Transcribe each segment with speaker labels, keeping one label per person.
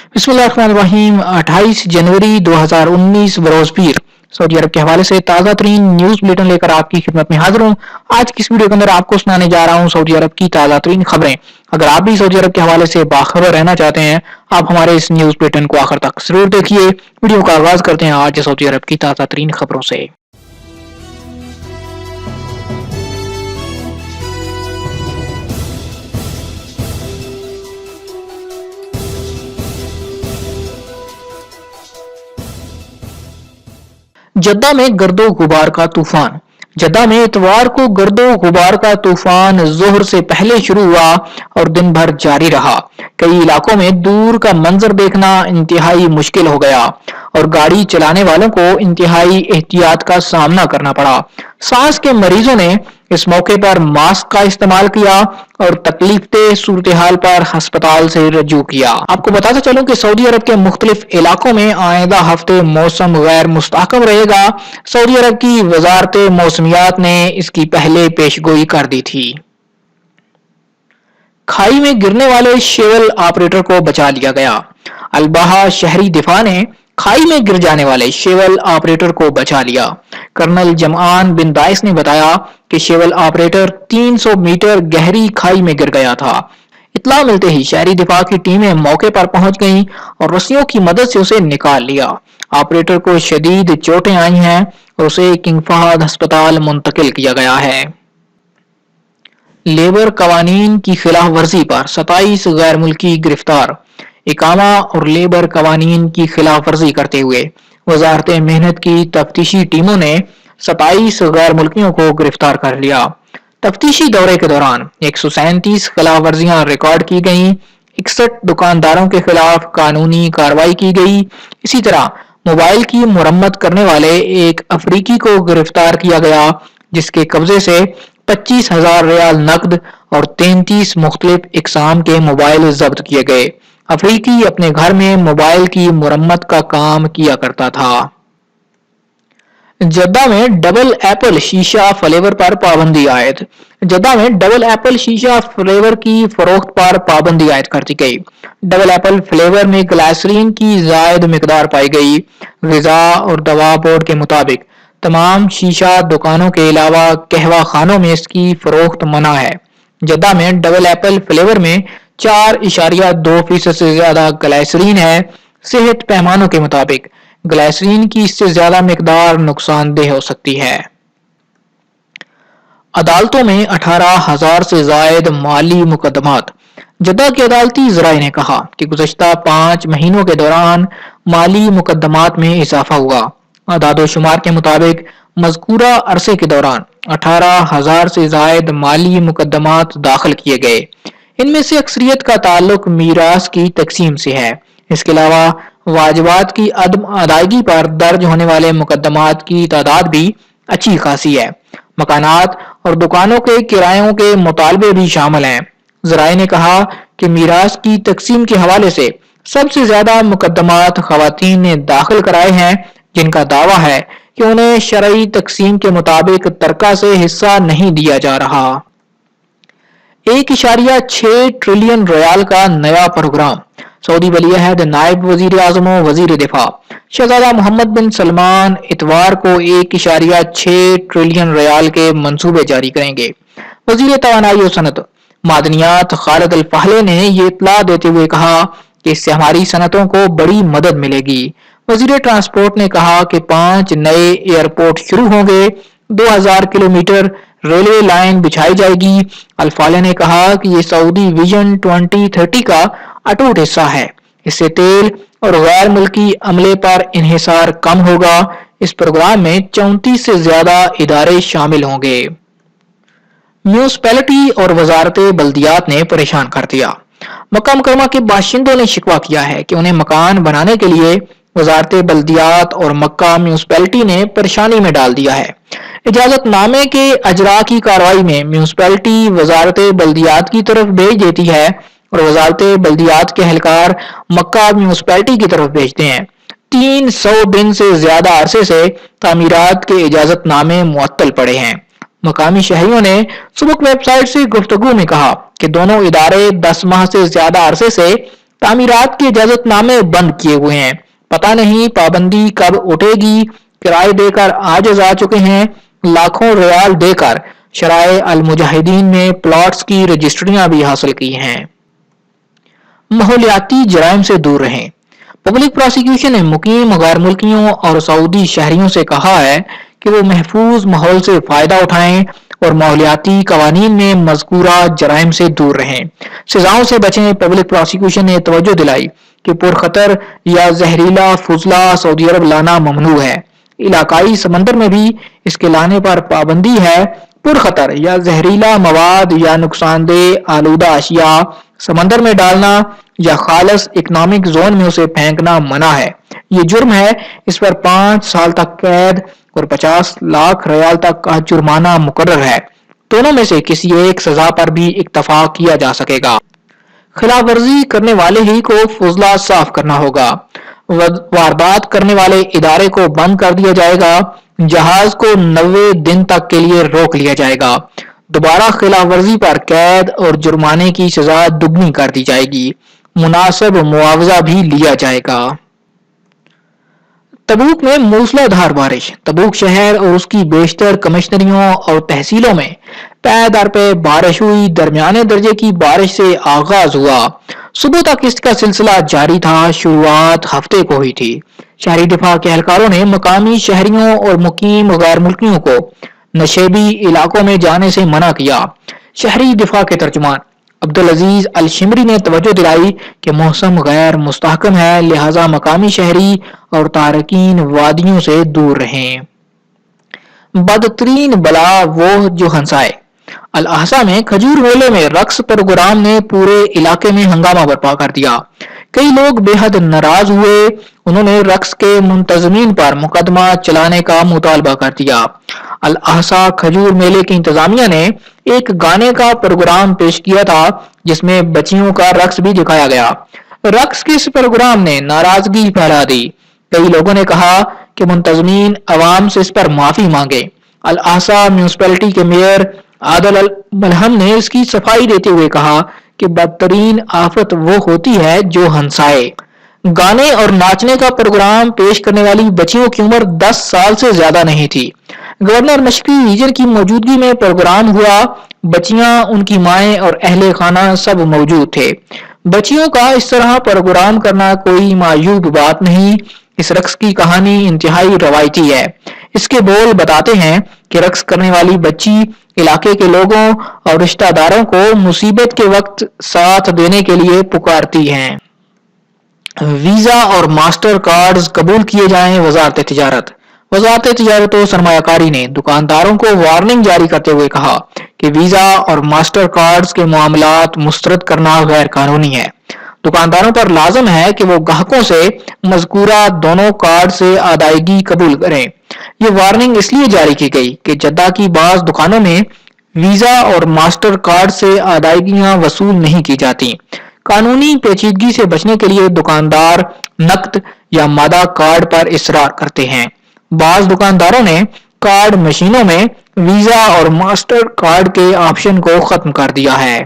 Speaker 1: बिस्मिल्लाहिर्रहमानिर्रहीम। 28 जनवरी 2019 बरोज पीर सऊदी अरब के हवाले से ताज़ा तरीन न्यूज बुलेटिन लेकर आपकी खिदमत में हाजिर हूँ। आज की इस वीडियो के अंदर आपको सुनाने जा रहा हूँ सऊदी अरब की ताज़ा तरीन खबरें। अगर आप भी सऊदी अरब के हवाले से बाखबर रहना चाहते हैं, आप हमारे इस न्यूज बुलेटिन को आखिर तक जरूर देखिए। वीडियो का आगाज करते हैं आज सऊदी अरब की ताज़ा तरीन खबरों से। जद्दा में गर्दो गुबार का तूफान। जद्दा में इतवार को गर्दो गुबार का तूफान जोहर से पहले शुरू हुआ और दिन भर जारी रहा। कई इलाकों में दूर का मंजर देखना इंतहाई मुश्किल हो गया और गाड़ी चलाने वालों को इंतहाई एहतियात का सामना करना पड़ा। सांस के मरीजों ने इस मौके पर मास्क का इस्तेमाल किया और तकलीफदेह सूरत हाल पर अस्पताल से रजू किया। आपको बताते चलूं कि सऊदी अरब के मुख्तलिफ इलाकों में आइंदा हफ्ते मौसम गैर मुस्तहकम रहेगा। सऊदी अरब की वजारत मौसमियात ने इसकी पहले पेशगोई कर दी थी। खाई में गिरने वाले शेवल ऑपरेटर को बचा लिया गया। अलबाहा शहरी दिफा ने खाई में गिर जाने वाले शेवल ऑपरेटर को बचा लिया। कर्नल जमान बिन दाइस ने बताया कि शेवल ऑपरेटर 300 मीटर गहरी खाई में गिर गया था। इत्तला मिलते ही शहरी दिफा की टीमें मौके पर पहुंच गईं और रस्सियों की मदद से उसे निकाल लिया। ऑपरेटर को शदीद चोटें आई हैं और उसे किंग फहद अस्पताल मुंतकिल किया गया है। लेबर कवानीन की खिलाफ वर्जी पर 27 गैर मुल्की गिरफ्तार। इकामा और लेबर कवानीन की खिलाफ वर्जी करते हुए वजारत मेहनत की तफ्तीशी टीमों ने 27 गैर मुल्कियों को गिरफ्तार कर लिया। तफ्तीशी दौरे के दौरान 137 खिलाफ वर्जियां रिकॉर्ड की गईं। 61 दुकानदारों के खिलाफ कानूनी कार्रवाई की गई। इसी तरह मोबाइल की मुरम्मत करने वाले एक अफ्रीकी को गिरफ्तार किया गया, जिसके कब्जे से 25,000 रियाल नकद और 33 मुख्तलिफ इकसाम के मोबाइल जब्त किए गए। अफ्रीकी अपने घर में मोबाइल की मुरम्मत का काम किया करता था। जद्दा में डबल एप्पल शीशा फ्लेवर पर पाबंदी आयद। जद्दा में डबल एप्पल शीशा फ्लेवर की फरोख्त पर पाबंदी आयद कर दी गई। डबल एप्पल फ्लेवर में ग्लाइसरीन की जायद मिकदार पाई गई। ग़िज़ा और दवा बोर्ड के मुताबिक तमाम शीशा दुकानों के अलावा कहवा खानों में इसकी फरोख्त मना है। जद्दा में डबल एप्पल फ्लेवर में 4.2% से ज्यादा ग्लाइसरीन है। सेहत पैमानों के मुताबिक ग्लाइसरीन की इससे ज्यादा मिकदार नुकसानदेह हो सकती है। अदालतों में 18,000 से जायद माली मुकदमात। जद्दा की अदालती ज़राए ने कहा कि गुज़श्ता 5 महीनों के दौरान माली मुकदमात में इजाफा हुआ। अदाद-ओ-शुमार के मुताबिक मज़कूरा अरसे के दौरान 18,000 से जायद माली मुकदमात दाखिल किए गए। इनमें से अक्सरियत का ताल्लुक मीरास की तकसीम से है। इसके अलावा वाजिबात की अदम अदायगी पर दर्ज होने वाले मुकदमात की तादाद भी अच्छी खासी है। मकानात और दुकानों के किरायों के मुतालबे भी शामिल हैं। ज़राए ने कहा कि मीरास की तकसीम के हवाले से सबसे ज्यादा मुकदमात खवातीन ने दाखिल कराए हैं, जिनका दावा है कि उन्हें शरई तकसीम के मुताबिक तरका से हिस्सा नहीं दिया जा रहा। 1.6 ट्रिलियन रियाल का नया प्रोग्राम। सऊदी वली-ए-अहद नायब वजीर आज़म व वजीर दिफा शहजादा मोहम्मद बिन सलमान इतवार को 1.6 ट्रिलियन रियाल के मंसूबे जारी करेंगे। वजीर तवानाई और सनत मादनियात खालिद अल फाहले ने ये इत्तला देते हुए कहा कि इससे हमारी सनतों को बड़ी मदद मिलेगी। वजीर ट्रांसपोर्ट ने कहा कि 5 नए एयरपोर्ट शुरू होंगे। 2000 किलोमीटर रेलवे लाइन बिछाई जाएगी। अल-फाले ने कहा कि ये सऊदी विजन 2030 का अटूट हिस्सा है। इससे तेल और गैर मुल्की अमले पर इन्हिसार कम होगा। इस प्रोग्राम में 34 से ज्यादा इदारे शामिल होंगे। म्यूनिसिपैलिटी और वजारत बल्दियात ने परेशान कर दिया। मक्का मुकर्रमा के बाशिंदों ने शिकवा किया है कि उन्हें मकान बनाने के लिए वजारत बल्दियात और मक्का म्यूनिसिपैलिटी ने परेशानी में डाल दिया है। इजाजतनामे के अजरा की कार्रवाई में म्यूनिसिपैलिटी वजारत बल्दियात की तरफ भेज देती है और वजारत बल्दियात के एहलकार मक्का म्यूनिसिपैलिटी की तरफ भेजते हैं। 300 दिन से ज्यादा अरसे से तामीरात के इजाजतनामे मुअत्तल पड़े हैं। मकामी शहरियों ने सुबक वेबसाइट से गुफ्तगू में कहा कि दोनों इदारे 10 माह से ज्यादा अरसे से तामीरात के इजाजत नामे बंद किए हुए हैं, पता नहीं पाबंदी कब उठेगी। किराए देकर आजिज आ चुके हैं, लाखों रियाल देकर शराए अल मुजाहिदीन में प्लॉट्स की रजिस्ट्रियां भी हासिल की हैं। माहौलियाती जराइम से दूर रहें। पब्लिक प्रोसिक्यूशन ने मुकीम गैर मुल्कियों और सऊदी शहरियों से कहा है कि वो महफूज माहौल से फायदा उठाएं और माहौलियाती कवानीन में मज़कूरा जराइम से दूर रहें, सजाओं से बचें। पब्लिक प्रोसिक्यूशन ने तवज्जो दिलाई कि पुरखतर या जहरीला फुजला सऊदी अरब लाना ममनू है। इलाकाई समंदर में भी इसके लाने पर पाबंदी है। पुरखतर या जहरीला मवाद या नुकसानदेह आलूदा अशिया समंदर में डालना या खालस इकनॉमिक जोन में उसे फेंकना मना है। ये जुर्म है, इस पर 5 साल तक कैद और 50 लाख रियाल तक का जुर्माना मुकर्रर है। दोनों में से किसी एक सजा पर भी इत्तफाक किया जा सकेगा। खिलाफ वर्जी करने वाले ही को फुजला साफ करना होगा। वारदात करने वाले इदारे को बंद कर दिया जाएगा। जहाज को 90 दिन तक के लिए रोक लिया जाएगा। दोबारा खिलाफ वर्जी पर कैद और जुर्माने की सजा दुगनी कर दी जाएगी। मुनासिब मुआवजा भी लिया जाएगा। तबूक में मूसलाधार बारिश। तबूक शहर और उसकी बेशतर कमिश्नरियों और तहसीलों में पै दर पे बारिश हुई। दरमियाने दर्जे की बारिश से आगाज हुआ, सुबह तक इसका सिलसिला जारी था। शुरुआत हफ्ते को हुई थी। शहरी दिफा के एहलकारों ने मकामी शहरियों और मुकीम गैर मुल्कियों को नशेबी इलाकों में जाने से मना किया। शहरी दिफा के तर्जुमान अब्दुल अजीज अल शिमरी ने तवज्जो दिलाई कि मौसम गैर मुस्तहकम है, लिहाजा मकामी शहरी और तारकीन वादियों से दूर रहें। बदतरीन बला वो जो हंसाए। अल अहसा में खजूर मेले में रक्स प्रोग्राम ने पूरे इलाके में हंगामा बर्पा कर दिया। कई लोग बेहद नाराज हुए। उन्होंने रक्स के मुंतजमीन पर मुकदमा चलाने का मुतालबा कर दिया। अल अहसा खजूर मेले की इंतजामिया ने एक गाने का प्रोग्राम पेश किया था, जिसमें बच्चियों का रक्स भी दिखाया गया। रक्स के इस प्रोग्राम ने नाराजगी फैला दी। कई लोगों ने कहा कि मुंतजमीन अवाम से इस पर माफी मांगे। अल अहसा म्यूनिसिपैलिटी के मेयर आदल अल मलहम ने इसकी सफाई देते हुए कहा कि बदतरीन आफत वो होती है जो हंसाए। गाने और नाचने का प्रोग्राम पेश करने वाली बच्चियों की उम्र 10 साल से ज्यादा नहीं थी। गवर्नर मशरकी रीजन की मौजूदगी में प्रोग्राम हुआ। बच्चियां, उनकी माएं और अहले खाना सब मौजूद थे। बच्चियों का इस तरह प्रोग्राम करना कोई मायूब बात नहीं। इस रक्स की कहानी इंतहाई रवायती है। इसके बोल बताते हैं कि रक्स करने वाली बच्ची इलाके के लोगों और रिश्तेदारों को मुसीबत के वक्त साथ देने के लिए पुकारती हैं। वीजा और मास्टर कार्ड्स कबूल किए जाएं। वजारत तिजारत और सरमायाकारी ने दुकानदारों को वार्निंग जारी करते हुए कहा कि वीजा और मास्टर कार्ड्स के मामलात मुस्तरद करना गैर कानूनी है। दुकानदारों पर लाजम है कि वो ग्राहकों से मज़कूरा दोनों कार्ड से अदायगी कबूल करें। ये वार्निंग इसलिए जारी की गई कि जद्दा की बाज दुकानों में वीजा और मास्टर कार्ड से अदायगियां वसूल नहीं की जाती। कानूनी पेचीदगी से बचने के लिए दुकानदार नकद या मादा कार्ड पर इसरार करते हैं। बाज दुकानदारों ने कार्ड मशीनों में वीजा और मास्टर कार्ड के ऑप्शन को खत्म कर दिया है।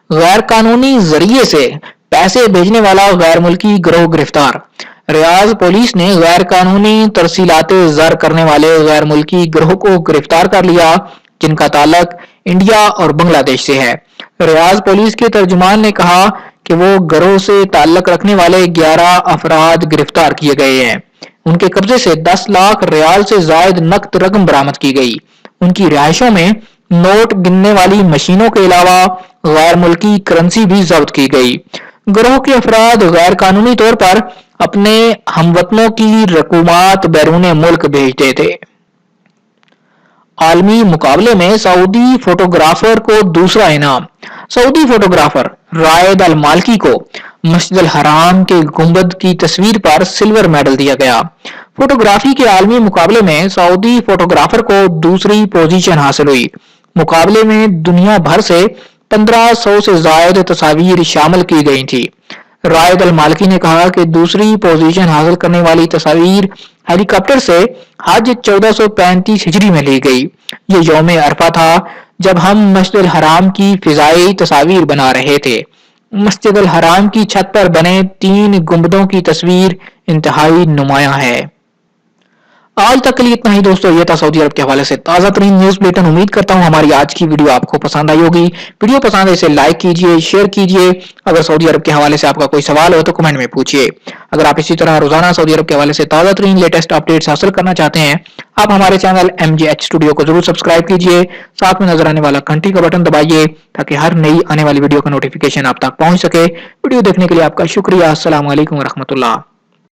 Speaker 1: गैर कानूनी जरिए से पैसे भेजने वाला गैर मुल्की गिरोह गिरफ्तार। रियाज पुलिस ने गैर कानूनी तरसीलाते ज़र करने वाले गैर मुल्की गिरोह को गिरफ्तार कर लिया, जिनका ताल्लुक इंडिया और बांग्लादेश से है। रियाज पुलिस के तर्जुमान ने कहा कि वो गिरोह से ताल्लुक रखने वाले 11 अफराद गिरफ्तार किए गए हैं। उनके कब्जे से 10 लाख रियाल से जायद नकद रकम बरामद की गई। उनकी रिहाइशों में नोट गिनने वाली मशीनों के अलावा गैर मुल्की करेंसी भी जब्त की गई। गिरोह के अफराद गैर कानूनी तौर पर अपने हमवतनों की रकूमात बैरून मुल्क भेजते थे। आलमी मुकाबले में सऊदी फोटोग्राफर को दूसरा इनाम। सऊदी फोटोग्राफर रायद अल मालकी को मस्जिद अल हराम के गुंबद की तस्वीर पर सिल्वर मेडल दिया गया। फोटोग्राफी के आलमी मुकाबले में सऊदी फोटोग्राफर को दूसरी पोजीशन हासिल हुई। मुकाबले में दुनिया भर से 1500 से ज्यादा तस्वीर शामिल की गई थी। रायद अल मालकी ने कहा कि दूसरी पोजीशन हासिल करने वाली तस्वीर हेलीकॉप्टर से हज 1435 हिजरी में ली गई। ये यौम अरफा था जब हम मस्जिद अल हराम की फिजाई तस्वीर बना रहे थे। مسجد الحرام کی چھت پر بنے 3 گنبدوں کی تصویر انتہائی نمایاں ہے۔ آج تک کے لیے اتنا ہی دوستو، یہ تھا سعودی عرب کے حوالے سے تازہ ترین نیوز بلیٹن۔ امید کرتا ہوں ہماری آج کی ویڈیو آپ کو پسند آئی ہوگی۔ ویڈیو پسند ہے اسے لائک کیجئے، شیئر کیجئے۔ اگر سعودی عرب کے حوالے سے آپ کا کوئی سوال ہو تو کمنٹ میں پوچھئے۔ اگر آپ اسی طرح روزانہ سعودی عرب کے حوالے سے تازہ ترین لیٹسٹ اپڈیٹس حاصل کرنا چاہتے ہیں، آپ ہمارے چینل MJH اسٹوڈیو کو ضرور سبسکرائب کیجئے، ساتھ میں نظر آنے والا گھنٹی کا بٹن دبائیے تاکہ ہر نئی آنے والی ویڈیو کا نوٹیفیکیشن آپ تک پہنچ سکے۔ ویڈیو دیکھنے کے لیے آپ کا شکریہ۔ السلام علیکم ورحمۃ اللہ۔